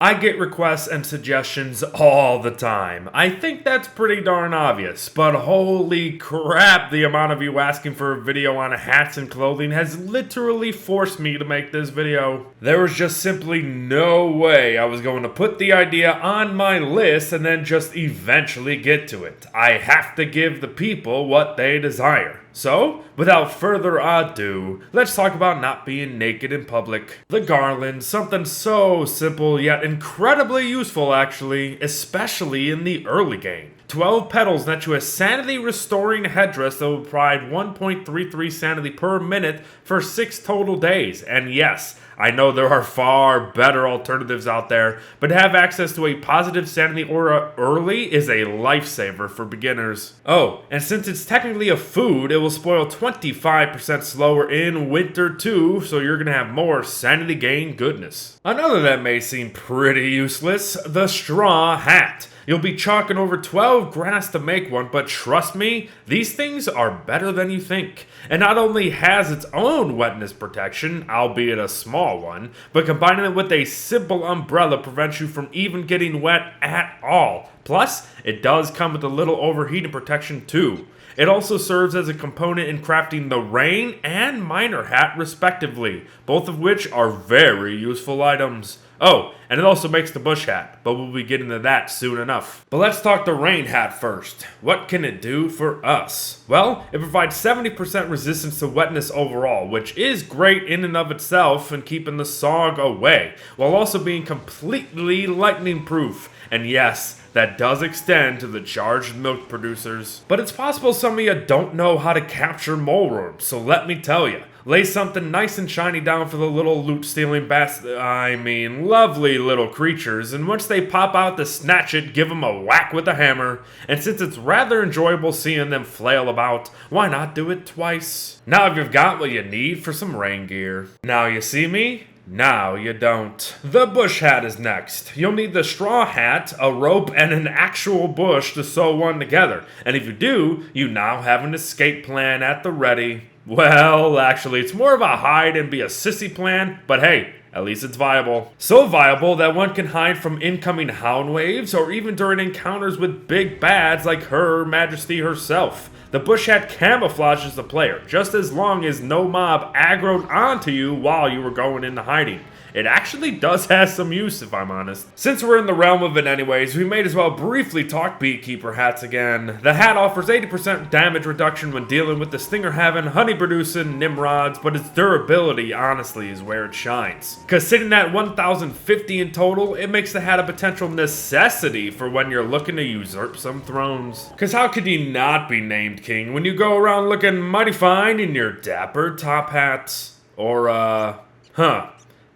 I get requests and suggestions all the time. I think that's pretty darn obvious, but holy crap, the amount of you asking for a video on hats and clothing has literally forced me to make this video. There was just simply no way I was going to put the idea on my list and then just eventually get to it. I have to give the people what they desire. So, without further ado, let's talk about not being naked in public. The Garland, something so simple yet incredibly useful actually, especially in the early game. 12 petals net you a sanity restoring headdress that will provide 1.33 sanity per minute for 6 total days. And yes, I know there are far better alternatives out there, but to have access to a positive sanity aura early is a lifesaver for beginners. Oh, and since it's technically a food, it will spoil 25% slower in winter too, so you're gonna have more sanity gain goodness. Another that may seem pretty useless, the straw hat. You'll be chalking over 12 grass to make one, but trust me, these things are better than you think. And not only has its own wetness protection, albeit a small one, but combining it with a simple umbrella prevents you from even getting wet at all. Plus, it does come with a little overheating protection too. It also serves as a component in crafting the rain and miner hat respectively, both of which are very useful items. Oh, and it also makes the bush hat, but we'll be getting to that soon enough. But let's talk the rain hat first. What can it do for us? Well, it provides 70% resistance to wetness overall, which is great in and of itself and keeping the sog away, while also being completely lightning proof. And yes, that does extend to the charged milk producers. But it's possible some of you don't know how to capture mole worms, so let me tell you. Lay something nice and shiny down for the little loot-stealing lovely little creatures, and once they pop out to snatch it, give them a whack with a hammer. And since it's rather enjoyable seeing them flail about, why not do it twice? Now you've got what you need for some rain gear. Now you see me? Now you don't. The bush hat is next. You'll need the straw hat, a rope, and an actual bush to sew one together. And if you do, you now have an escape plan at the ready. Well, actually, it's more of a hide and be a sissy plan, but hey, at least it's viable. So viable that one can hide from incoming hound waves or even during encounters with big bads like Her Majesty herself. The bush hat camouflages the player, just as long as no mob aggroed onto you while you were going into hiding. It actually does have some use, if I'm honest. Since we're in the realm of it anyways, we may as well briefly talk Beekeeper Hats again. The hat offers 80% damage reduction when dealing with the stinger-having, honey-producing Nimrods, but its durability, honestly, is where it shines. Cause sitting at 1,050 in total, it makes the hat a potential necessity for when you're looking to usurp some thrones. Cause how could you not be named king when you go around looking mighty fine in your dapper top hats? Or,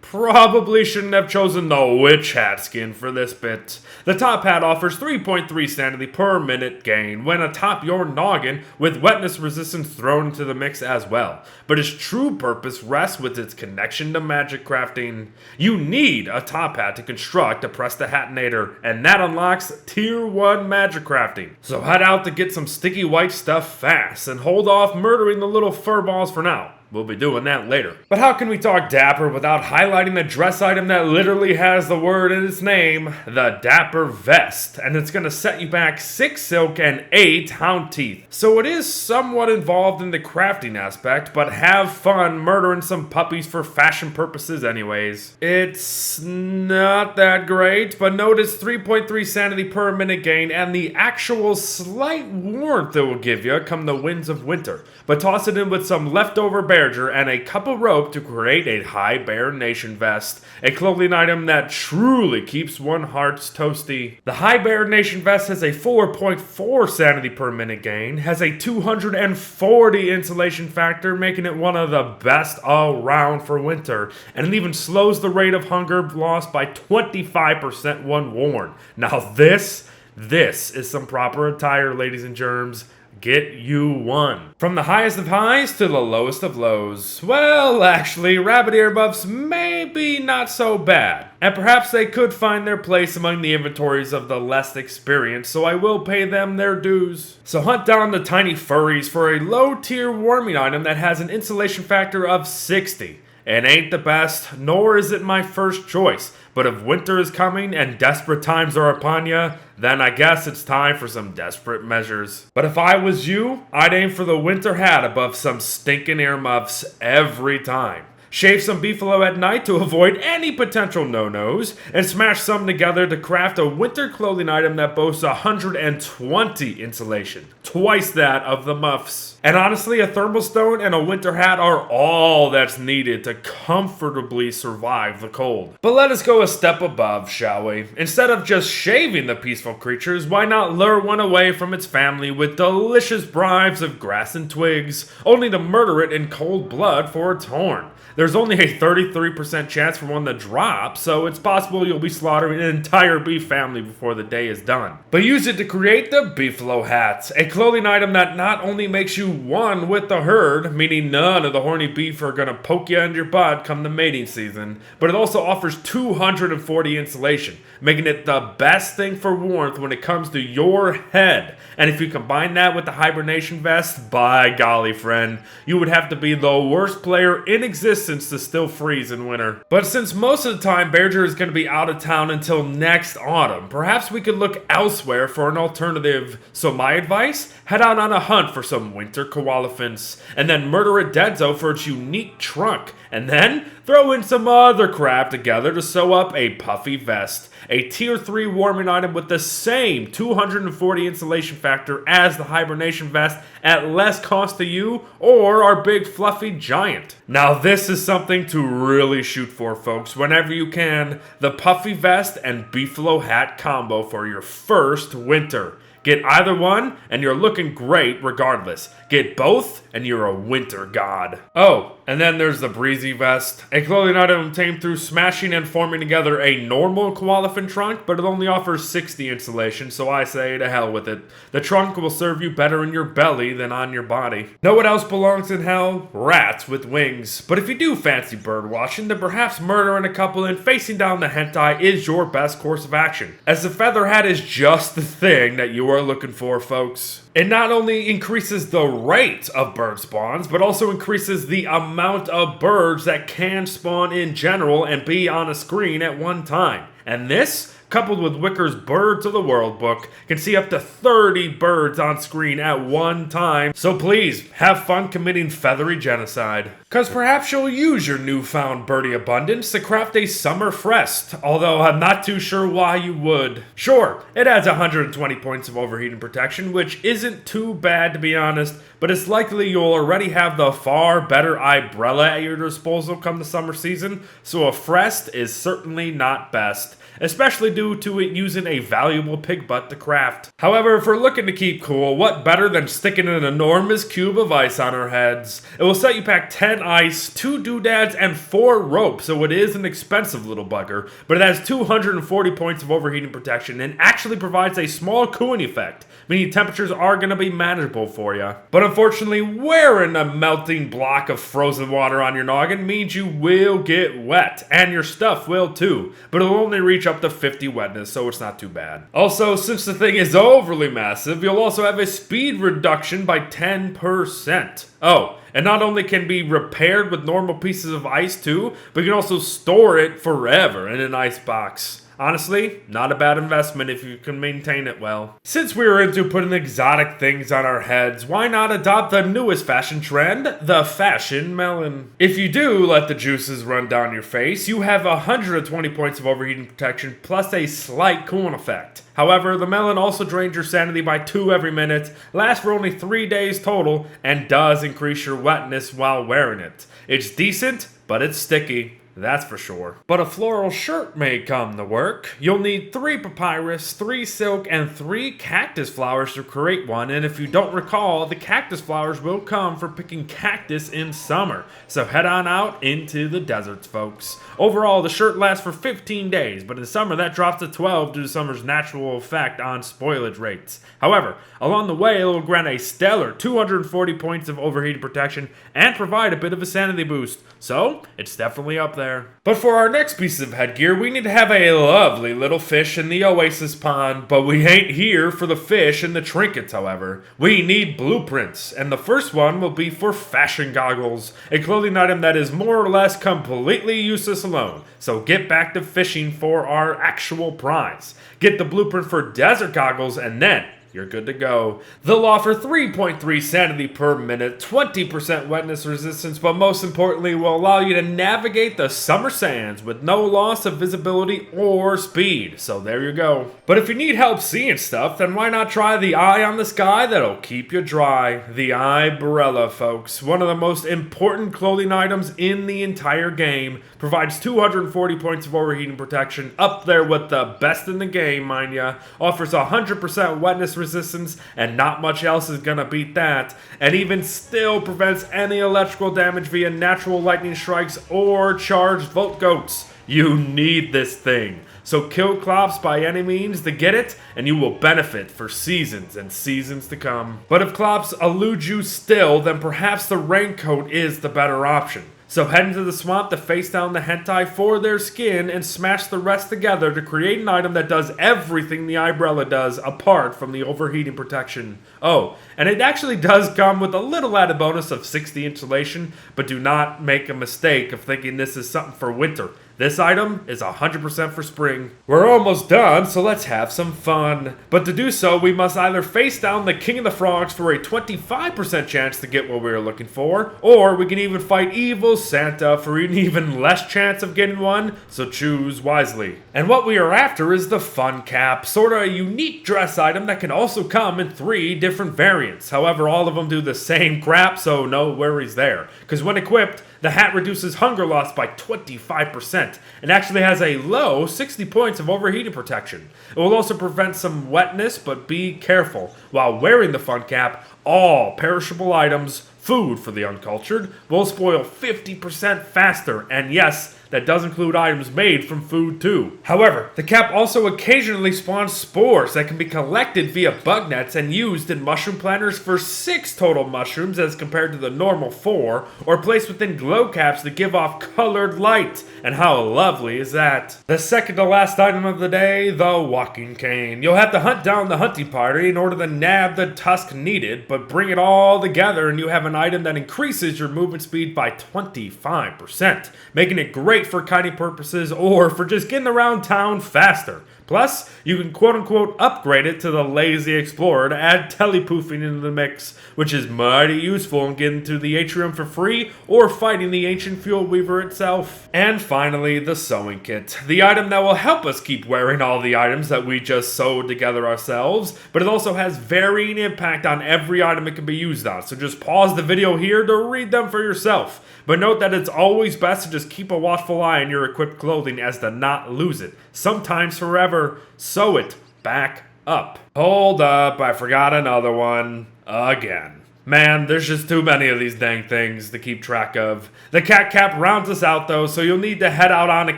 probably shouldn't have chosen the witch hat skin for this bit. The top hat offers 3.3 sanity per minute gain when atop your noggin, with wetness resistance thrown into the mix as well. But its true purpose rests with its connection to magic crafting. You need a top hat to construct a Press the Hatinator, and that unlocks tier 1 magic crafting. So head out to get some sticky white stuff fast, and hold off murdering the little fur balls for now. We'll be doing that later. But how can we talk Dapper without highlighting the dress item that literally has the word in its name, the Dapper Vest, and it's gonna set you back 6 silk and 8 hound teeth. So it is somewhat involved in the crafting aspect, but have fun murdering some puppies for fashion purposes anyways. It's not that great, but notice 3.3 sanity per minute gain and the actual slight warmth it will give you come the winds of winter. But toss it in with some leftover bear and a cup of rope to create a Hibernation Vest, a clothing item that truly keeps one's hearts toasty. The Hibernation Vest has a 4.4 sanity per minute gain, has a 240 insulation factor, making it one of the best all round for winter, and it even slows the rate of hunger loss by 25% when worn. Now this is some proper attire, ladies and germs. Get you one. From the highest of highs to the lowest of lows. Well, actually, rabbit ear buffs may be not so bad. And perhaps they could find their place among the inventories of the less experienced, so I will pay them their dues. So hunt down the tiny furries for a low tier warming item that has an insulation factor of 60. It ain't the best, nor is it my first choice, But if winter is coming and desperate times are upon you, then I guess it's time for some desperate measures. But if I was you, I'd aim for the winter hat above some stinking earmuffs every time. Shave some beefalo at night to avoid any potential no-nos, and smash some together to craft a winter clothing item that boasts 120 insulation, twice that of the muffs. And honestly, a thermal stone and a winter hat are all that's needed to comfortably survive the cold. But let us go a step above, shall we? Instead of just shaving the peaceful creatures, why not lure one away from its family with delicious bribes of grass and twigs, only to murder it in cold blood for its horn? There's only a 33% chance for one to drop, so it's possible you'll be slaughtering an entire beef family before the day is done. But use it to create the Beefalo Hats, a clothing item that not only makes you one with the herd, meaning none of the horny beef are gonna poke you in your butt come the mating season, but it also offers 240 insulation, making it the best thing for warmth when it comes to your head. And if you combine that with the Hibernation Vest, by golly friend, you would have to be the worst player in existence to still freeze in winter. But since most of the time Bearger is going to be out of town until next autumn, perhaps we could look elsewhere for an alternative. So my advice, head out on a hunt for some winter koalefants, and then murder a Dedzo for its unique trunk, and then throw in some other crap together to sew up a Puffy Vest, a tier 3 warming item with the same 240 insulation factor as the Hibernation Vest at less cost to you or our big fluffy giant. Now this is something to really shoot for, folks, whenever you can, the Puffy Vest and Beefalo Hat combo for your first winter. Get either one, and you're looking great regardless. Get both, and you're a winter god. Oh, and then there's the Breezy Vest, a clothing item obtained through smashing and forming together a normal koalefant trunk, but it only offers 60 insulation, so I say to hell with it. The trunk will serve you better in your belly than on your body. Know what else belongs in hell? Rats with wings. But if you do fancy bird watching, then perhaps murdering a couple and facing down the hentai is your best course of action, as the feather hat is just the thing that you are looking for, folks. It not only increases the rate of bird spawns, but also increases the amount of birds that can spawn in general and be on a screen at one time. And this, coupled with Wicker's Birds of the World book, can see up to 30 birds on screen at one time. So please, have fun committing feathery genocide. Cause perhaps you'll use your newfound birdie abundance to craft a summer frest, although I'm not too sure why you would. Sure, it adds 120 points of overheating protection, which isn't too bad to be honest, but it's likely you'll already have the far better umbrella at your disposal come the summer season, so a frest is certainly not best, especially due to it using a valuable pig butt to craft. However, if we're looking to keep cool, what better than sticking an enormous cube of ice on our heads? It will set you pack 10 ice, 2 doodads, and 4 ropes, so it is an expensive little bugger, but it has 240 points of overheating protection and actually provides a small cooling effect, meaning temperatures are going to be manageable for you. But unfortunately, wearing a melting block of frozen water on your noggin means you will get wet, and your stuff will too, but it'll only reach up to 50 wetness, so it's not too bad. Also, since the thing is overly massive, you'll also have a speed reduction by 10%. Oh, and not only can be repaired with normal pieces of ice too, but you can also store it forever in an ice box. Honestly, not a bad investment if you can maintain it well. Since we are into putting exotic things on our heads, why not adopt the newest fashion trend, the fashion melon? If you do let the juices run down your face, you have 120 points of overheating protection plus a slight cooling effect. However, the melon also drains your sanity by 2 every minute, lasts for only 3 days total, and does increase your wetness while wearing it. It's decent, but it's sticky. That's for sure. But a floral shirt may come to work. You'll need 3 papyrus, 3 silk, and 3 cactus flowers to create one, and if you don't recall, the cactus flowers will come for picking cactus in summer. So head on out into the deserts, folks. Overall, the shirt lasts for 15 days, but in summer that drops to 12 due to summer's natural effect on spoilage rates. However, along the way it will grant a stellar 240 points of overheating protection and provide a bit of a sanity boost. So, it's definitely up there. there. But for our next piece of headgear, we need to have a lovely little fish in the oasis pond. But we ain't here for the fish and the trinkets, however. We need blueprints, and the first one will be for fashion goggles, a clothing item that is more or less completely useless alone. So get back to fishing for our actual prize. Get the blueprint for desert goggles, and then you're good to go. They'll offer 3.3 sanity per minute, 20% wetness resistance, but most importantly will allow you to navigate the summer sands with no loss of visibility or speed. So there you go. But if you need help seeing stuff, then why not try the eye on the sky that'll keep you dry? The umbrella, folks. One of the most important clothing items in the entire game. Provides 240 points of overheating protection, up there with the best in the game, mind ya. Offers 100% wetness resistance, and not much else is gonna beat that. And even still prevents any electrical damage via natural lightning strikes or charged volt goats. You need this thing. So kill Clops by any means to get it, and you will benefit for seasons and seasons to come. But if Clops elude you still, then perhaps the raincoat is the better option. So head into the swamp to face down the hentai for their skin and smash the rest together to create an item that does everything the umbrella does apart from the overheating protection. Oh, and it actually does come with a little added bonus of 60 insulation, but do not make a mistake of thinking this is something for winter. This item is 100% for spring. We're almost done, so let's have some fun. But to do so, we must either face down the King of the Frogs for a 25% chance to get what we are looking for, or we can even fight Evil Santa for an even less chance of getting one, so choose wisely. And what we are after is the Fun Cap, sort of a unique dress item that can also come in 3 different variants. However, all of them do the same crap, so no worries there. Because when equipped, the hat reduces hunger loss by 25% and actually has a low 60 points of overheating protection. It will also prevent some wetness, but be careful. While wearing the Fun Cap, all perishable items, food for the uncultured, will spoil 50% faster, and yes, that does include items made from food too. However, the cap also occasionally spawns spores that can be collected via bug nets and used in mushroom planters for 6 total mushrooms as compared to the normal 4, or placed within glow caps that give off colored light. And how lovely is that? The second to last item of the day, the walking cane. You'll have to hunt down the hunting party in order to nab the tusk needed, but bring it all together and you have an item that increases your movement speed by 25%, making it great for kiting purposes or for just getting around town faster. Plus, you can quote-unquote upgrade it to the Lazy Explorer to add telepoofing into the mix, which is mighty useful in getting to the atrium for free or fighting the ancient fuel weaver itself. And finally, the sewing kit, the item that will help us keep wearing all the items that we just sewed together ourselves, but it also has varying impact on every item it can be used on, so just pause the video here to read them for yourself. But note that it's always best to just keep a watchful eye on your equipped clothing as to not lose it, sometimes forever. Sew it back up. Hold up, I forgot another one. Again. Man, there's just too many of these dang things to keep track of. The cat cap rounds us out though, so you'll need to head out on a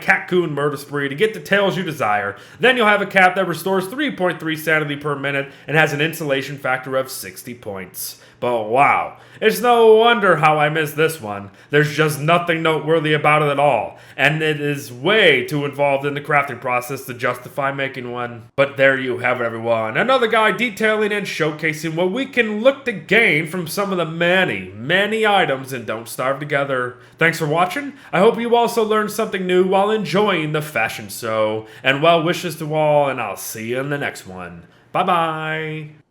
cat-coon murder spree to get the tails you desire. Then you'll have a cap that restores 3.3 sanity per minute and has an insulation factor of 60 points. But wow, it's no wonder how I missed this one. There's just nothing noteworthy about it at all, and it is way too involved in the crafting process to justify making one. But there you have it, everyone. Another guy detailing and showcasing what we can look to gain from some of the many items in Don't Starve Together. Thanks for watching. I hope you also learned something new while enjoying the fashion show. And well wishes to all, and I'll see you in the next one. Bye-bye.